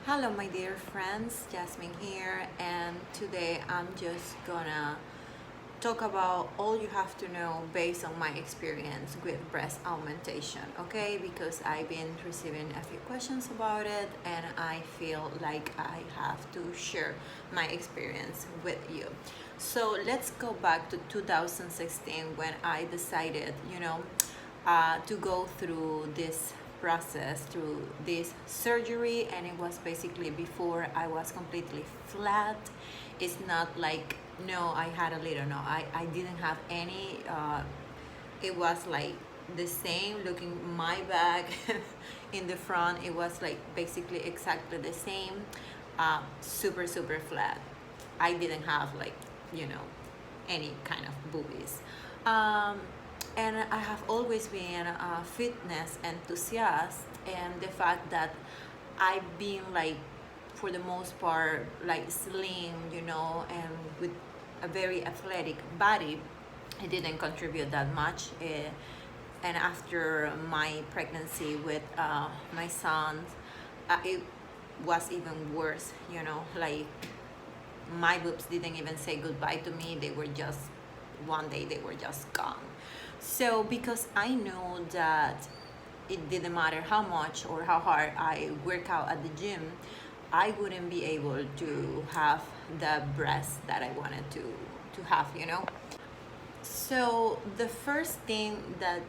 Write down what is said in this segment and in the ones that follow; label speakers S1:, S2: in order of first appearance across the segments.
S1: Hello, my dear friends, Jasmine here, and today I'm just gonna talk about all you have to know based on my experience with breast augmentation, okay? Because I've been receiving a few questions about it, and I feel like I have to share my experience with you. So let's go back to 2016 when I decided, to go through this process, through this surgery, and it was basically before I was completely flat. It's not like, no, I had a little, no, I didn't have any. It was like the same looking my back in the front. It was like basically exactly the same, super flat. I didn't have like, any kind of boobies. Um, and I have always been a fitness enthusiast, and the fact that I've been like, for the most part, like slim, and with a very athletic body, it didn't contribute that much. And after my pregnancy with my son, it was even worse, like my boobs didn't even say goodbye to me. They were just, one day they were just gone. So because I know that it didn't matter how much or how hard I work out at the gym, I wouldn't be able to have the breasts that I wanted to have. So the first thing that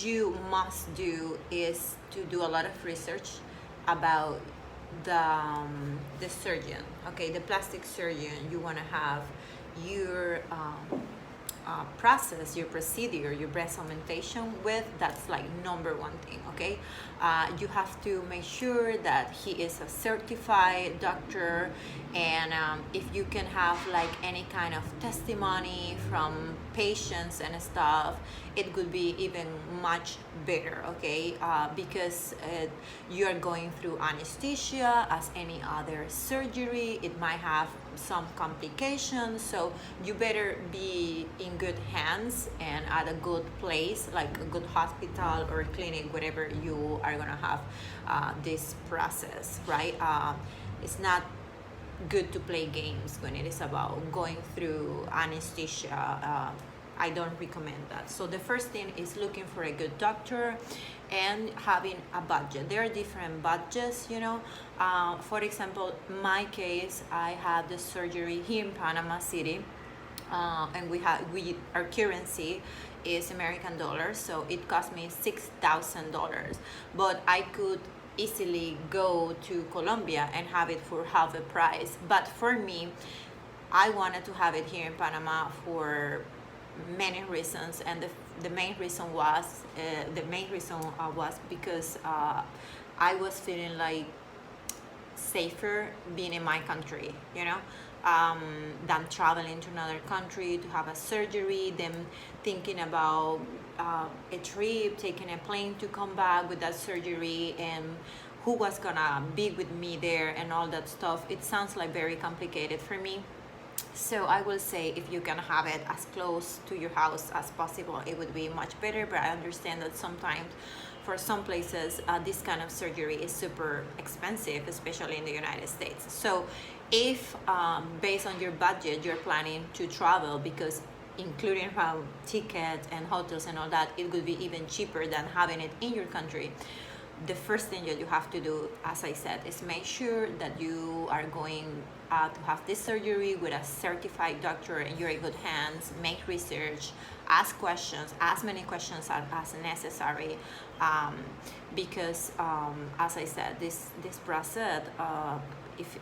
S1: you must do is to do a lot of research about the surgeon, okay, the plastic surgeon you want to have your process, your procedure, your breast augmentation with. That's like number one thing, okay? You have to make sure that he is a certified doctor, and if you can have like any kind of testimony from patients and stuff, it could be even much better, okay? Because you are going through anesthesia as any other surgery. It might have some complications, so you better be in good hands and at a good place, like a good hospital or clinic, whatever you are gonna have this process, right? It's not good to play games when it is about going through anesthesia. I don't recommend that. So the first thing is looking for a good doctor and having a budget. There are different budgets, for example, my case, I had the surgery here in Panama City, and our currency is American dollars, so it cost me $6,000. But I could easily go to Colombia and have it for half the price. But for me, I wanted to have it here in Panama for many reasons, and the main reason was because I was feeling like safer being in my country, than traveling to another country to have a surgery, then thinking about a trip, taking a plane to come back with that surgery, and who was gonna be with me there and all that stuff. It sounds like very complicated for me. So I will say, if you can have it as close to your house as possible, it would be much better. But I understand that sometimes for some places this kind of surgery is super expensive, especially in the United States. So if based on your budget you're planning to travel, because including tickets and hotels and all that, it would be even cheaper than having it in your country. The first thing that you have to do, as I said, is make sure that you are going to have this surgery with a certified doctor and you're in good hands. Make research, ask questions, as many questions as necessary, because as I said, this process, if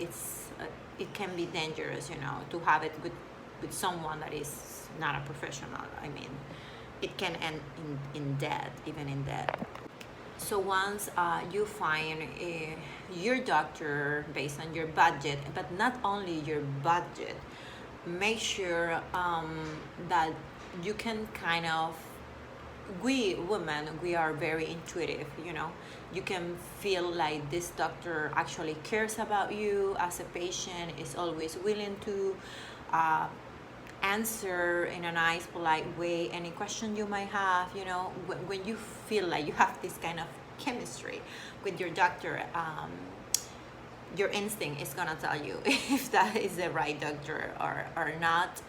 S1: it can be dangerous, to have it with someone that is not a professional. I mean, it can end in death, even in death. So once you find your doctor based on your budget, but not only your budget, make sure that you can kind of, we women, we are very intuitive, you can feel like this doctor actually cares about you as a patient, is always willing to answer in a nice, polite way any question you might have. When you feel like you have this kind of chemistry with your doctor, your instinct is gonna tell you if that is the right doctor or not.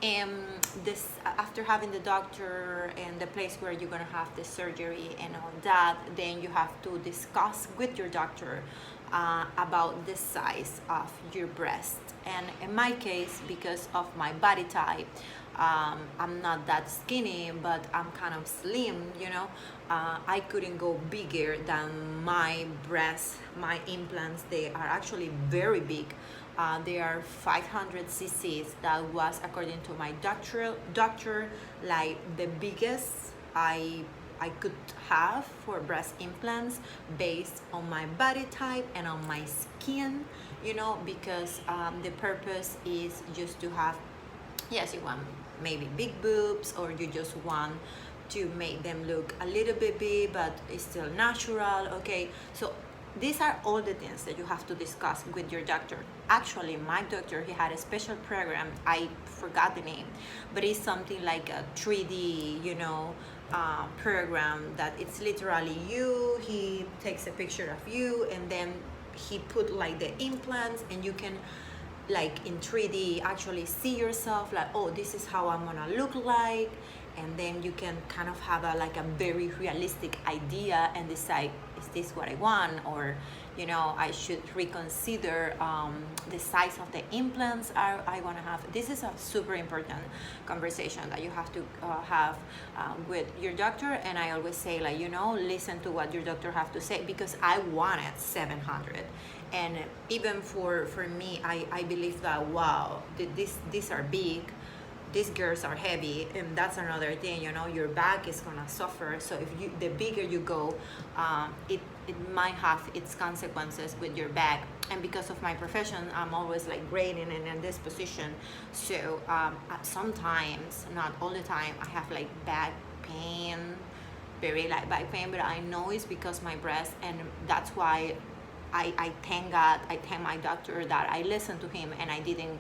S1: And this, after having the doctor and the place where you're gonna have the surgery and all that, then you have to discuss with your doctor about the size of your breast. And in my case, because of my body type, I'm not that skinny, but I'm kind of slim, you know. I couldn't go bigger than my breasts. My implants, they are actually very big. They are 500 cc's. That was, according to my doctor, like the biggest I could have for breast implants based on my body type and on my skin, you know, because the purpose is just to have, yes, you want maybe big boobs, or you just want to make them look a little bit big but it's still natural. Okay, so these are all the things that you have to discuss with your doctor. Actually, my doctor, he had a special program, I forgot the name, but it's something like a 3D, you know, program that it's literally you. He takes a picture of you and then he put like the implants, and you can, like in 3D, actually see yourself, like, oh, this is how I'm gonna look like. And then you can kind of have like a very realistic idea and decide, is this what I want, or, you know, I should reconsider the size of the implants I want to have. This is a super important conversation that you have to have with your doctor. And I always say, like, you know, listen to what your doctor have to say, because I wanted 700. And even for me, I believe that, wow, these are big, these girls are heavy, and that's another thing, you know, your back is gonna suffer. So if you, the bigger you go, it might have its consequences with your back. And because of my profession, I'm always like grading and in this position, so sometimes, not all the time, I have like back pain, very light back pain, but I know it's because my breast. And that's why I thank God, I thank my doctor that I listened to him and I didn't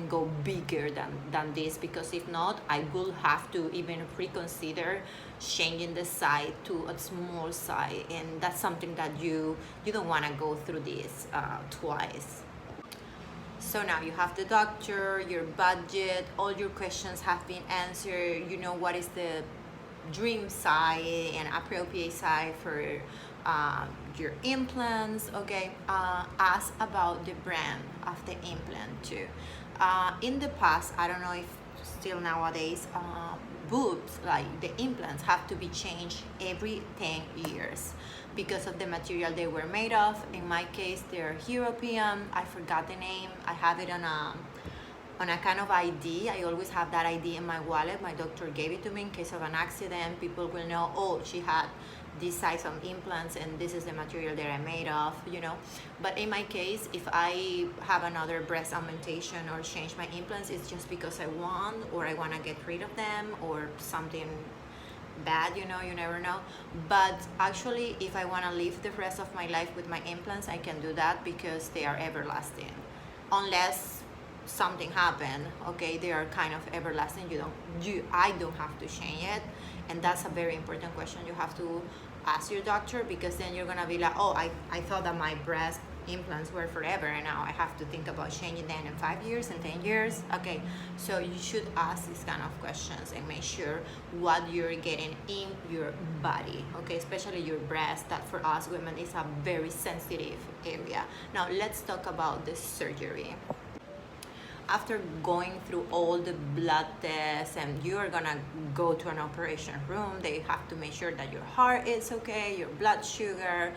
S1: go bigger than this, because if not, I will have to even reconsider changing the size to a small size, and that's something that you don't want to go through this twice. So now you have the doctor, your budget, all your questions have been answered. You know what is the dream size and appropriate size for your implants. Okay, ask about the brand of the implant too. In the past, I don't know if still nowadays, boobs, like the implants, have to be changed every 10 years because of the material they were made of. In my case, they're European. I forgot the name. I have it on a kind of ID. I always have that ID in my wallet. My doctor gave it to me in case of an accident. People will know, oh, she had this size of implants and this is the material that I made of, you know. But in my case, if I have another breast augmentation or change my implants, it's just because I want, or I want to get rid of them, or something bad, you know, you never know. But actually, if I want to live the rest of my life with my implants, I can do that because they are everlasting. Unless something happened, okay, they are kind of everlasting. I don't have to change it. And that's a very important question you have to ask your doctor, because then you're gonna be like, oh, I thought that my breast implants were forever, and now I have to think about changing them in 5 years and 10 years. Okay, so you should ask these kind of questions and make sure what you're getting in your body, okay, especially your breast. That for us women is a very sensitive area. Now let's talk about the surgery. After going through all the blood tests, and you are gonna go to an operation room, they have to make sure that your heart is okay, your blood sugar,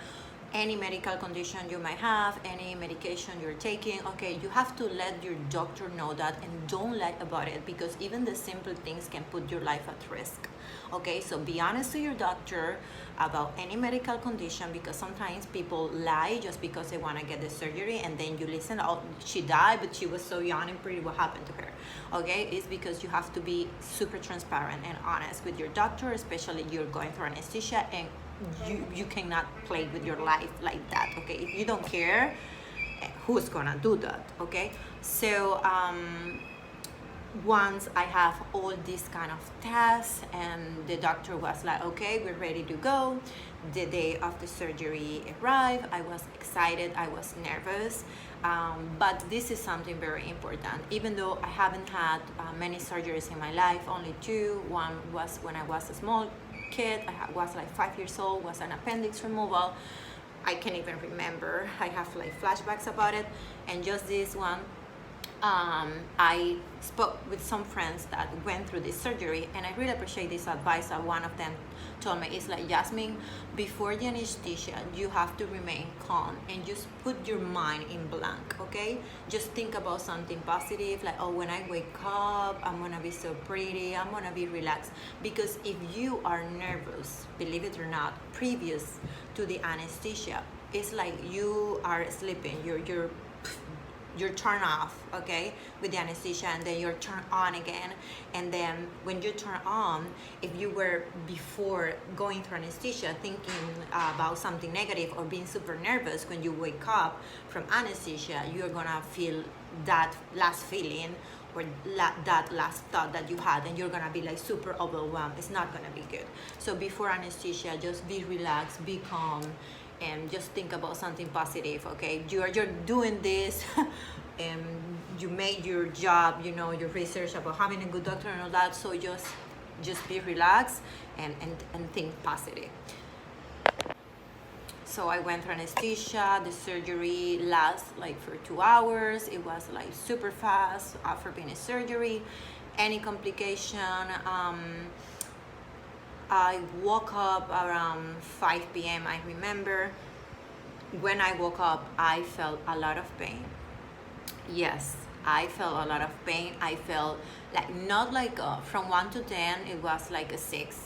S1: any medical condition you might have, any medication you're taking. Okay, you have to let your doctor know that, and don't lie about it, because even the simple things can put your life at risk. Okay, so be honest to your doctor about any medical condition, because sometimes people lie just because they want to get the surgery, and then you listen, oh, she died, but she was so young and pretty, what happened to her? Okay, it's because you have to be super transparent and honest with your doctor, especially you're going through anesthesia, and you cannot play with your life like that. Okay, if you don't care, who's gonna do that? Okay, so once I have all these kind of tests and the doctor was like, okay, we're ready to go. The day of the surgery arrived. I was excited, I was nervous, but this is something very important. Even though I haven't had many surgeries in my life, only two. One was when I was a small kid. Was like 5 years old, was an appendix removal. I can't even remember. I have like flashbacks about it. And just this one, I spoke with some friends that went through this surgery, and I really appreciate this advice. One of them told me, it's like, Jasmine, before the anesthesia, you have to remain calm and just put your mind in blank, okay? Just think about something positive, like, oh, when I wake up, I'm gonna be so pretty, I'm gonna be relaxed. Because if you are nervous, believe it or not, previous to the anesthesia, it's like you are sleeping, you're turned off, okay, with the anesthesia, and then you're turned on again. And then when you turn on, if you were before going through anesthesia thinking about something negative or being super nervous, when you wake up from anesthesia, you're gonna feel that last feeling or that last thought that you had, and you're gonna be like super overwhelmed. It's not gonna be good. So before anesthesia, just be relaxed, be calm, and just think about something positive, okay? You're doing this and you made your job, you know, your research about having a good doctor and all that, so just be relaxed and think positive. So I went through anesthesia. The surgery lasts like for 2 hours. It was like super fast after being a surgery. Any complication, I woke up around 5 p.m. I remember. When I woke up, I felt a lot of pain. Yes, I felt a lot of pain. I felt like, not like from 1 to 10, it was like a 6.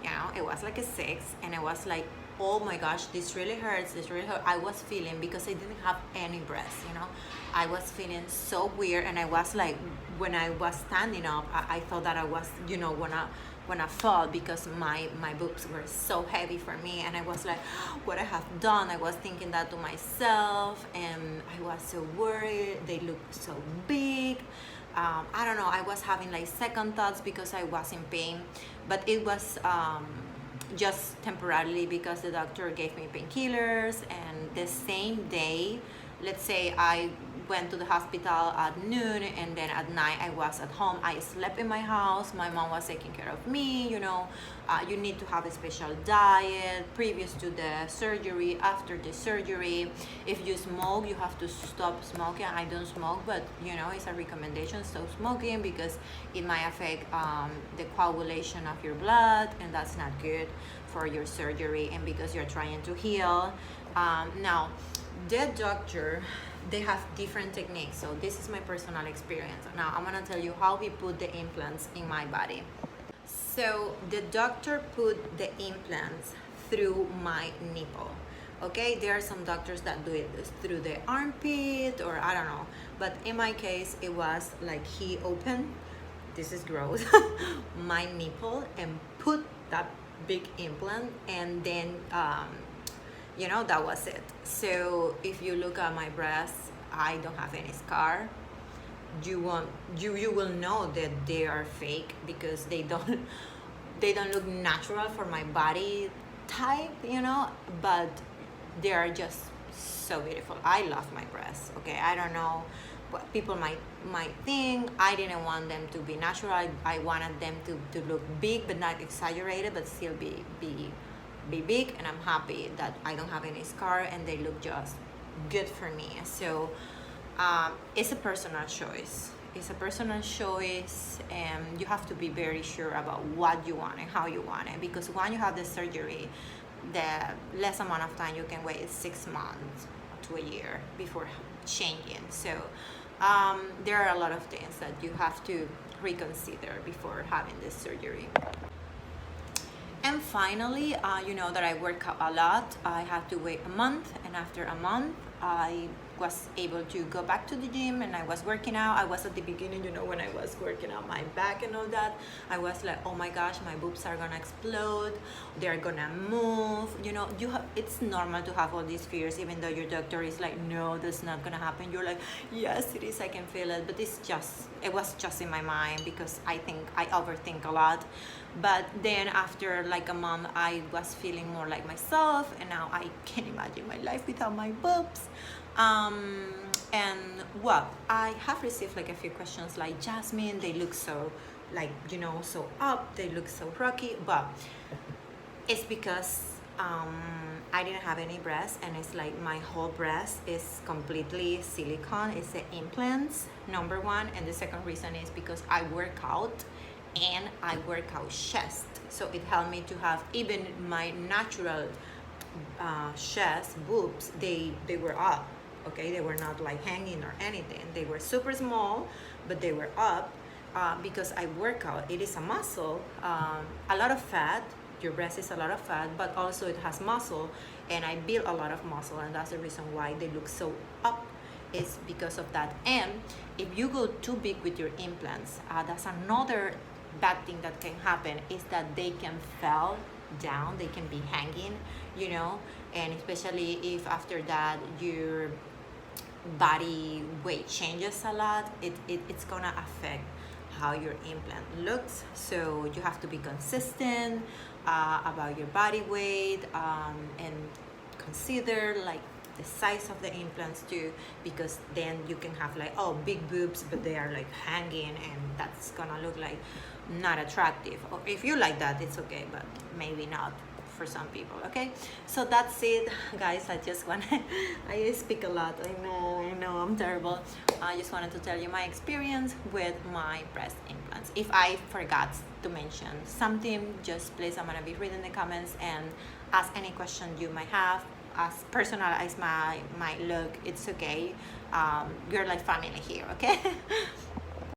S1: You know, it was like a 6, and it was like, oh my gosh, this really hurts, this really hurts. I was feeling, because I didn't have any breath, you know, I was feeling so weird. And I was like, when I was standing up, I thought that I was, you know, when I fall, because my boobs were so heavy for me, and I was like, what I have done. I was thinking that to myself, and I was so worried. They looked so big. I don't know, I was having like second thoughts because I was in pain, but it was just temporarily, because the doctor gave me painkillers. And the same day, let's say I went to the hospital at noon, and then at night I was at home. I slept in my house. My mom was taking care of me, you know. You need to have a special diet previous to the surgery, after the surgery. If you smoke, you have to stop smoking. I don't smoke, but you know, it's a recommendation, stop smoking, because it might affect the coagulation of your blood, and that's not good for your surgery, and because you're trying to heal. Now, the doctor, they have different techniques. So this is my personal experience. Now I'm gonna tell you how he put the implants in my body. So the doctor put the implants through my nipple. Okay, there are some doctors that do it through the armpit, or I don't know. But in my case, it was like he opened, this is gross, my nipple, and put that big implant, and then you know, that was it. So if you look at my breasts, I don't have any scar. You will know that they are fake, because they don't look natural for my body type, you know, but they are just so beautiful. I love my breasts, okay? I don't know what people might think. I didn't want them to be natural. I wanted them to look big, but not exaggerated, but still be big. And I'm happy that I don't have any scar, and they look just good for me. So it's a personal choice. It's a personal choice, and you have to be very sure about what you want and how you want it, because when you have the surgery, the less amount of time you can wait is 6 months to a year before changing. So there are a lot of things that you have to reconsider before having this surgery. And finally, you know that I work out a lot. I have to wait a month, and after a month, I was able to go back to the gym and I was working out. I was at the beginning, when I was working out my back and all that, I was like, oh my gosh, my boobs are gonna explode, they're gonna move. It's normal to have all these fears, even though your doctor is like, no, that's not gonna happen. You're like, yes, it is, I can feel it. But it was just in my mind, because I think I overthink a lot. But then after like a month, I was feeling more like myself, and now I can't imagine my life without my boobs. And well, I have received like a few questions like, Jasmine, they look so like, so up, they look so rocky. But it's because I didn't have any breasts, and it's like my whole breast is completely silicone. It's the implants, number one. And the second reason is because I work out, and I work out chest, so it helped me to have even my natural chest boobs. They were up, okay? They were not like hanging or anything. They were super small, but they were up because I work out. It is a muscle, a lot of fat. Your breast is a lot of fat, but also it has muscle, and I build a lot of muscle, and that's the reason why they look so up, is because of that. And if you go too big with your implants, that's another bad thing that can happen, is that they can fall down, they can be hanging, and especially if after that your body weight changes a lot, it's gonna affect how your implant looks. So you have to be consistent about your body weight, and consider like the size of the implants too, because then you can have like, oh, big boobs, but they are like hanging, and that's gonna look like not attractive. Or if you like that, it's okay, but maybe not for some people. Okay, so that's it, guys. I just want I speak a lot. I know I'm terrible. I just wanted to tell you my experience with my breast implants. If I forgot to mention something, just please, I'm gonna be reading the comments and ask any question you might have. As personal as my look, it's okay. You're like family here, okay?